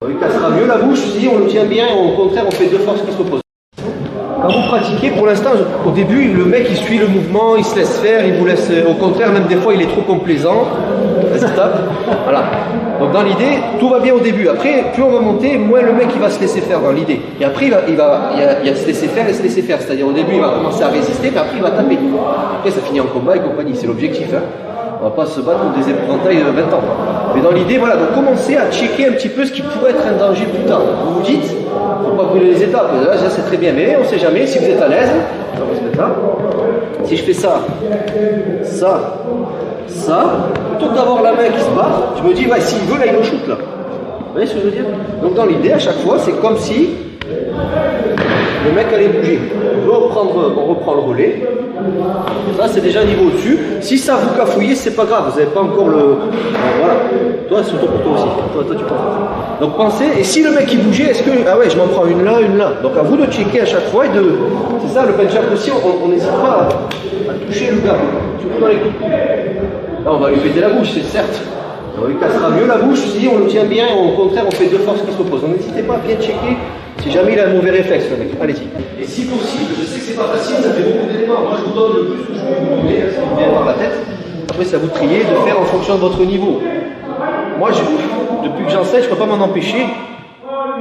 Il cassera mieux la bouche si on le tient bien, au contraire on fait deux forces qui s'opposent. Quand vous pratiquez, pour l'instant, au début, le mec il suit le mouvement, il se laisse faire, il vous laisse, au contraire, même des fois il est trop complaisant. Vas-y, tape. Voilà. Donc dans l'idée, tout va bien au début. Après, plus on va monter, moins le mec il va se laisser faire dans l'idée. Et après, il y a se laisser faire et se laisser faire. C'est-à-dire au début, il va commencer à résister, mais après il va taper. Après, ça finit en combat et compagnie, c'est l'objectif. Hein. On va pas se battre contre des épouvantails de 20 ans. Mais dans l'idée, voilà, donc commencez à checker un petit peu ce qui pourrait être un danger plus tard. Vous vous dites, faut pas brûler les étapes. Là, c'est très bien, mais on sait jamais. Si vous êtes à l'aise, on va se mettre là. Si je fais ça, ça, ça, plutôt que d'avoir la main qui se bat, je me dis, ouais, s'il veut, là, il le shoot, là. Vous voyez ce que je veux dire? Donc dans l'idée, à chaque fois, c'est comme si le mec allait bouger. On reprend le relais. Ça, c'est déjà un niveau au-dessus. Si ça vous cafouillez, c'est pas grave. Vous n'avez pas encore le... Voilà. Toi, c'est pour toi aussi. Toi, tu penses. Donc pensez, et si le mec il bougeait, est-ce que... Ah ouais, je m'en prends une là, une là. Donc à vous de checker à chaque fois et de... C'est ça, le punch-up aussi, on n'hésite pas à toucher le gars. Surtout dans les coups. Là, on va lui péter la bouche, c'est certes. Il cassera mieux la bouche si on le tient bien, au contraire, on fait deux forces qui s'opposent. Donc n'hésitez pas à bien checker si jamais il a un mauvais réflexe, le mec. Allez-y. Et si possible, je sais que c'est pas facile, ça fait beaucoup d'éléments. Moi, je vous donne le plus que je peux vous donner, ça vous vient par la tête. Après, c'est à vous de trier, de faire en fonction de votre niveau. Moi, depuis que j'enseigne, je ne peux pas m'en empêcher.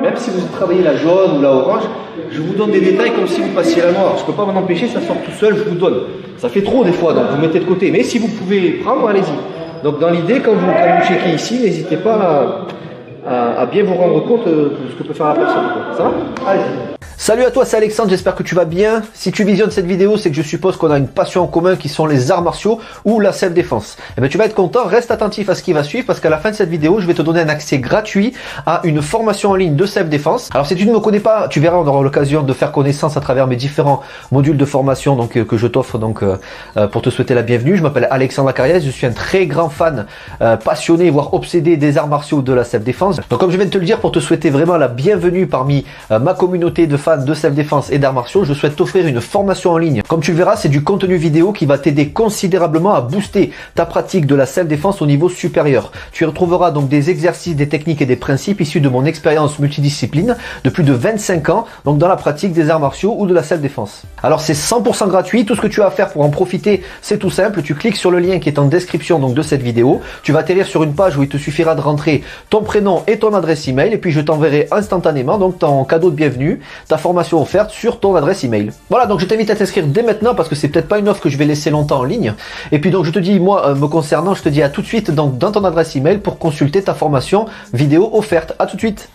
Même si vous travaillez la jaune ou la orange, je vous donne des détails comme si vous passiez la noire. Je ne peux pas m'en empêcher, ça sort tout seul, je vous donne. Ça fait trop des fois, donc vous mettez de côté. Mais si vous pouvez prendre, allez-y. Donc dans l'idée, quand vous checkez ici, n'hésitez pas à bien vous rendre compte de ce que peut faire la personne. Ça va? Allez-y. Salut à toi, c'est Alexandre, j'espère que tu vas bien. Si tu visionnes cette vidéo, c'est que je suppose qu'on a une passion en commun qui sont les arts martiaux ou la self-défense. Eh bien, tu vas être content, reste attentif à ce qui va suivre parce qu'à la fin de cette vidéo, je vais te donner un accès gratuit à une formation en ligne de self-défense. Alors, si tu ne me connais pas, tu verras, on aura l'occasion de faire connaissance à travers mes différents modules de formation que je t'offre pour te souhaiter la bienvenue. Je m'appelle Alexandre Lacariès, je suis un très grand fan, passionné, voire obsédé des arts martiaux de la self-défense. Donc, comme je viens de te le dire, pour te souhaiter vraiment la bienvenue parmi ma communauté de fans de self-défense et d'arts martiaux, je souhaite t'offrir une formation en ligne. Comme tu le verras, c'est du contenu vidéo qui va t'aider considérablement à booster ta pratique de la self-défense au niveau supérieur. Tu y retrouveras donc des exercices, des techniques et des principes issus de mon expérience multidiscipline de plus de 25 ans, donc dans la pratique des arts martiaux ou de la self-défense. Alors c'est 100% gratuit, tout ce que tu as à faire pour en profiter, c'est tout simple, tu cliques sur le lien qui est en description donc de cette vidéo, tu vas atterrir sur une page où il te suffira de rentrer ton prénom et ton adresse email et puis je t'enverrai instantanément donc ton cadeau de bienvenue, ta formation offerte sur ton adresse email. Voilà, donc je t'invite à t'inscrire dès maintenant parce que c'est peut-être pas une offre que je vais laisser longtemps en ligne. Et puis donc je te dis, moi me concernant, je te dis à tout de suite donc dans ton adresse email pour consulter ta formation vidéo offerte. À tout de suite.